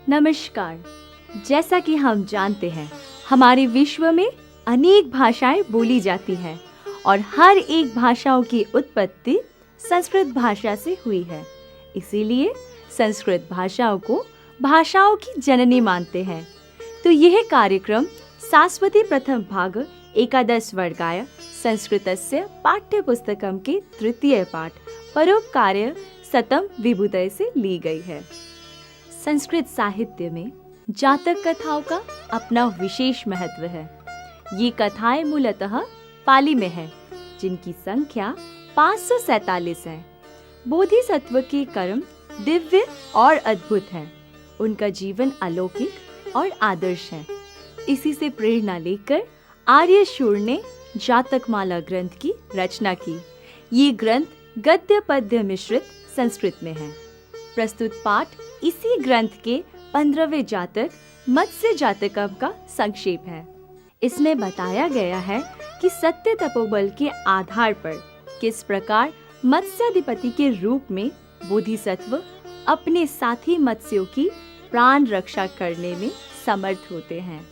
नमस्कार। जैसा कि हम जानते हैं, हमारे विश्व में अनेक भाषाएं बोली जाती हैं और हर एक भाषाओं की उत्पत्ति संस्कृत भाषा से हुई है। इसीलिए संस्कृत भाषाओं को भाषाओं की जननी मानते हैं। तो यह कार्यक्रम शाश्वती प्रथम भाग एकादश वर्गाय संस्कृतस्य पाठ्यपुस्तकम के तृतीय पाठ परोपकार्य शतम विभूतय से ली गई है। संस्कृत साहित्य में जातक कथाओं का अपना विशेष महत्व है। ये कथाएं मूलतः पाली में हैं, जिनकी संख्या 547 है। बोधिसत्व के कर्म दिव्य और अद्भुत हैं। उनका जीवन अलौकिक और आदर्श है। इसी से प्रेरणा लेकर आर्यशूर ने जातकमाला ग्रंथ की रचना की। ये ग्रंथ गद्य पद्य मिश्रित संस्कृत में है। प्रस्तुत पाठ इसी ग्रंथ के 15वें जातक मत्स्य जातकम का संक्षेप है। इसमें बताया गया है कि सत्य तपोबल के आधार पर किस प्रकार मत्स्याधिपति के रूप में बोधिसत्व अपने साथी मत्स्यों की प्राण रक्षा करने में समर्थ होते हैं।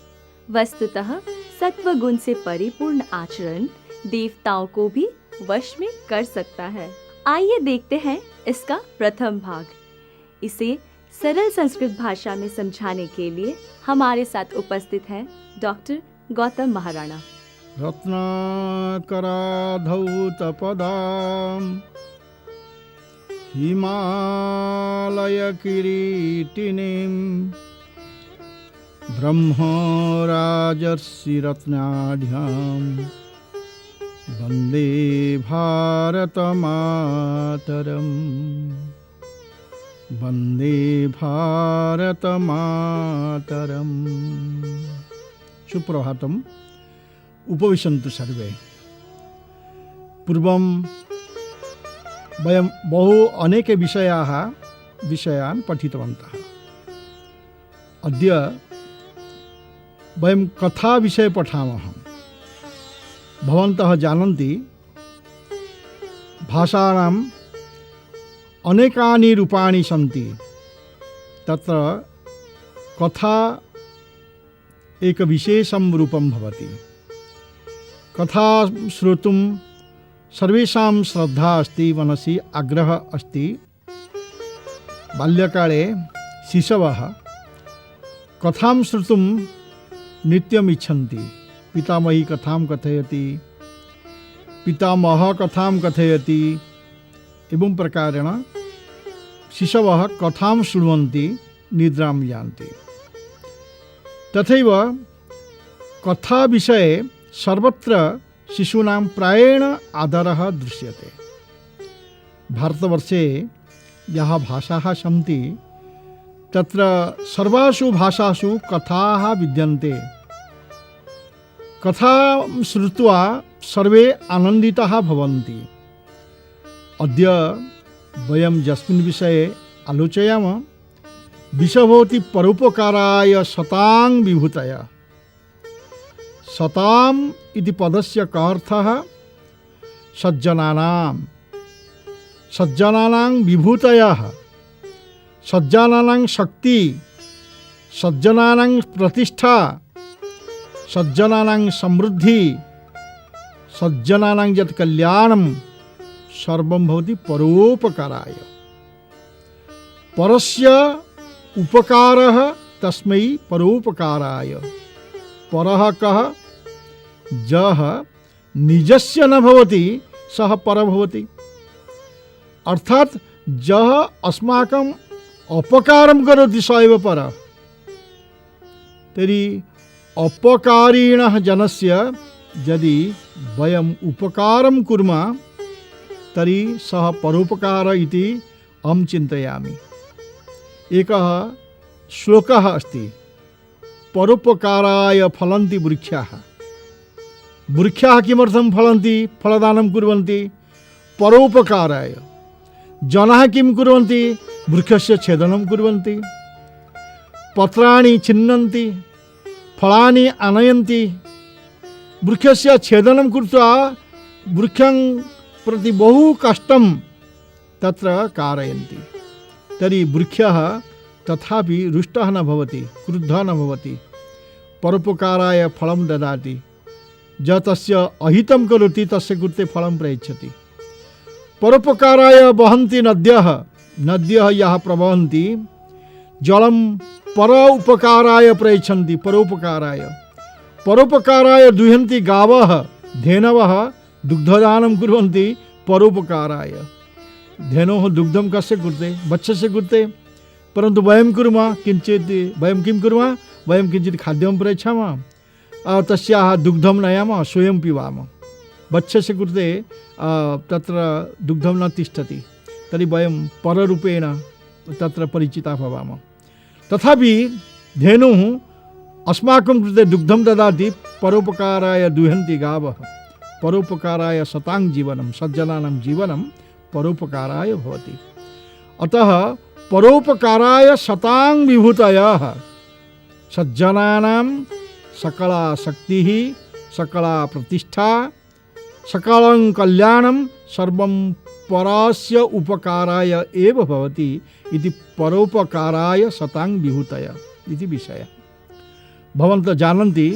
वस्तुतः सत्व गुण से परिपूर्ण आचरण देवताओं को भी वश में कर सकता है। आइए देखते हैं इसका प्रथम भाग। इसे सरल संस्कृत भाषा में समझाने के लिए हमारे साथ उपस्थित हैं डॉक्टर गौतम महाराणा। रत्नाकराधौतपदां हिमालय किरीटिनीं ब्रह्मराजर्षि रत्नाढ्यां वन्दे भारतमातरम् वन्दे भारतमातरम्। सुप्रभातम्। उपविशन्तु सर्वे। पूर्वं वयं अनेके विषयान् पठितवन्तः। अद्य वयं कथा विषये पठामः। भवन्तः जानन्ति भाषाणाम् अनेकानि रूपाणि सन्ति। तत्र कथा एक विशेषं रूपं भवति। कथा श्रोतुं सर्वेषां श्रद्धा अस्ति, मनसि आग्रह अस्ति। बाल्यकाले शिशवः कथां श्रोतुं नित्यम् इच्छन्ति। पितामही कथां कथयति, पितामहः कथां कथयति। एवं प्रकारेण शिशवः कथां शृण्वन्ति, निद्रां यान्ति। तथैव कथा विषये सर्वत्र शिशूनां प्रायेण आदरः दृश्यते। भारतवर्षे याः भाषाः सन्ति तत्र सर्वासु भाषासु कथाः विद्यन्ते। कथा श्रुत्वा सर्वे आनन्दिताः भवन्ति। अद्य वयं यस्मिन् विषये आलोचयामः विषयो भवति परोपकाराय शतां विभूतय। शताम् इति पदस्य कः अर्थः? सज्जनानां विभूतयः, सज्जनानां शक्ति, सज्जनानां प्रतिष्ठा, सज्जनानां समृद्धि, सज्जनानां यत् कल्याणं सर्वं भवति परोपकाराय। परस्य उपकारः तस्मै परोपकाराय। परः कः? यः निजस्य न भवति सः परः भवति। अर्थात यः अस्माकं अपकारं करोति सः एव परः। तर्हि अपकारिणः जनस्य यदि वयम् उपकारं कुर्मः तर्हि सः परोपकार इति अहं चिन्तयामि। एकः श्लोकः अस्ति, परोपकाराय फलन्ति वृक्षाः। वृक्षाः किमर्थं फलन्ति? फलदानं कुर्वन्ति परोपकाराय। जनाः किं कुर्वन्ति? वृक्षस्य छेदनं कुर्वन्ति, पत्राणि छिन्नन्ति, फलानि आनयन्ति। वृक्षस्य छेदनं कृत्वा वृक्षं प्रति बहु कष्टं तत्र कारयन्ति। तर्हि वृक्षः तथापि रुष्टः न भवति, क्रुद्धः न भवति। परोपकाराय फलं ददाति, ज तस्य अहितं करोति तस्य कृते फलं प्रयच्छति। परोपकाराय वहन्ति नद्यः, नद्यः यः प्रवहन्ति जलं पर उपकाराय प्रयच्छन्ति, परोपकाराय। परोपकाराय दुहन्ति गावः, धेनवः दुग्धदानं कुर्वन्ति परोपकाराय। धेनोः दुग्धं कस्य कृते? वत्सस्य कृते। परन्तु वयं कुर्मः किञ्चित्, वयं किं कुर्मः? वयं किञ्चित् खाद्यं प्रयच्छामः, तस्याः दुग्धं नयामः, स्वयं पिबामः। वत्सस्य कृते तत्र दुग्धं न तिष्ठति, तर्हि वयं पररूपेण तत्र परिचिताः भवामः। तथापि धेनुः अस्माकं कृते दुग्धं ददाति, परोपकाराय दुहन्ति गावः। परोपकाराय सतां जीवनं, सज्जनानां जीवनं परोपकाराय भवति। अतः परोपकाराय सतां विभूतयः, सज्जनानां सकला शक्तिः, सकला प्रतिष्ठा, सकलं कल्याणं सर्वं परस्य उपकाराय एव भवति इति परोपकाराय सतां विभूतय इति विषयः। भवन्तः जानन्ति,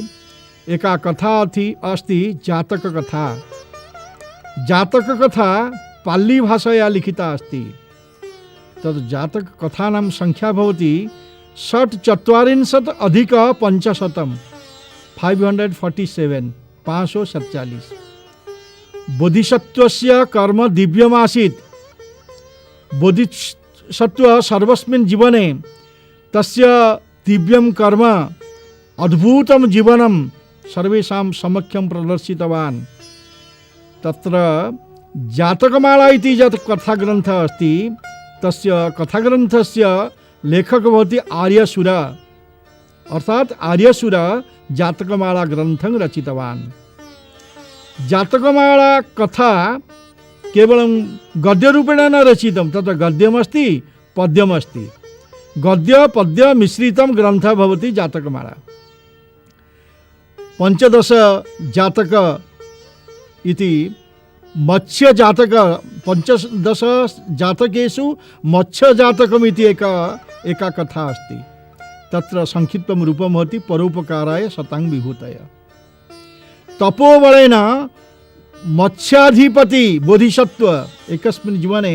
एका कथा अस्ति जातककथा। जातककथा पाली भाषया लिखिता अस्ति। तद् जातककथानां संख्या भवति 47 547 547। बोधिसत्वस्य कर्म दिव्यमासीत्। बोधिसत्व सर्वस्मिन् जीवने तस्य दिव्यं कर्म, अद्भुतं जीवनं सर्वेषां समक्षं प्रदर्शितवान्। तत्र जातकमाला इति यत् कथाग्रन्थः अस्ति, तस्य कथाग्रन्थस्य लेखकः भवति आर्यशूर, अर्थात् आर्यशूर जातकमाला ग्रन्थं रचितवान्। जातकमाला कथा केवलं गद्यरूपेण न रचितं, तत्र गद्यमस्ति पद्यमस्ति। गद्य पद्य मिश्रितं ग्रन्थः भवति जातकमाला। 15 जातक इति मत्स्य जातक, 15 जातकेषु मत्स्य जातकम् इति एका कथा अस्ति। तत्र संक्षिप्तं रूपं भवति परोपकाराय सतां विभूतय। तपोबलेन मत्स्याधिपति बोधिसत्व एकस्मिन् जीवने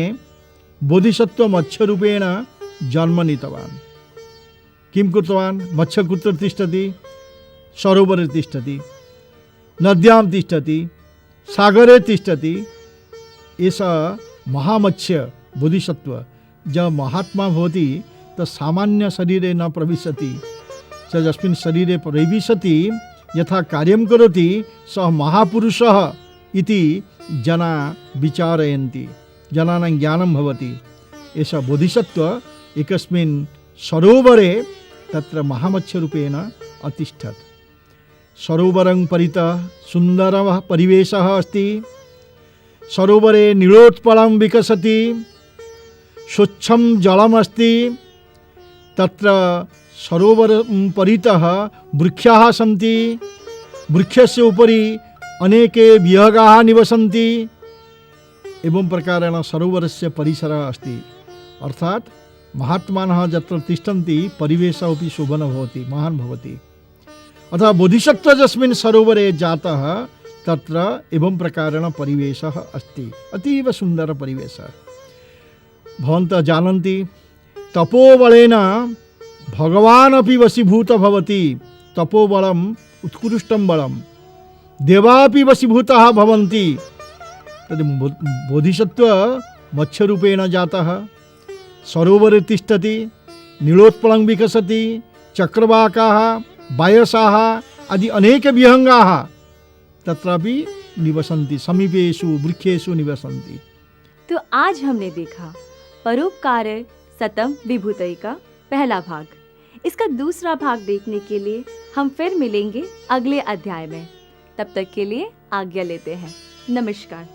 बोधिसत्व मत्स्यरूपेण जन्म नीतवान्। किं कृतवान्? मत्स्य कुत्र तिष्ठति? सरोवरे तिष्ठति, नद्यां तिष्ठति, सागरे तिष्ठति। एषः महामत्स्य बोधिसत्व जब महात्मा भवति तत् सामान्य शरीरे न प्रविशति, स यस्मिन् शरीरे प्रविशति यथा कार्यं करोति सः महापुरुषः इति जना विचारयन्ति, जनानां ज्ञानं भवति। एषः बोधिसत्व एकस्मिन् सरोवरे तत्र महामत्स्यरूपेण अतिष्ठत्। सरोवरं परितः सुन्दरः परिवेशः अस्ति। सरोवरे नीलोत्पलं विकसति, स्वच्छं जलमस्ति। तत्र सरोवरं परितः वृक्षाः सन्ति। वृक्षस्य उपरि अनेके विहगाः निवसन्ति। एवं प्रकारेण सरोवरस्य परिसरः अस्ति। अर्थात् महात्मानः यत्र तिष्ठन्ति परिवेशः अपि शोभनं भवति, महान् भवति। अतः बोधिसत्व यस्मिन् सरोवरे जातः तत्र एवं प्रकारेण परिवेशः अस्ति, अतीव सुन्दर परिवेशः। भवन्तः जानन्ति, तपोबलेन भगवान् अपि वशीभूतः भवति। तपोबलम् उत्कृष्टं बलं। देवापि वशीभूताः भवन्ति। तद् बोधिसत्व मत्स्यरूपेण जातः, सरोवरे तिष्ठति, नीलोत्पलं विकसति, चक्रवाकाः, वायसाः आदि अनेक विहंगाः तत्रापि निवसन्ति, समीपेषु वृक्षेषु निवसन्ति। तो आज हमने देखा परोपकाराय सतां विभूतय का पहला भाग। इसका दूसरा भाग देखने के लिए हम फिर मिलेंगे अगले अध्याय में। तब तक के लिए आज्ञा लेते हैं। नमस्कार।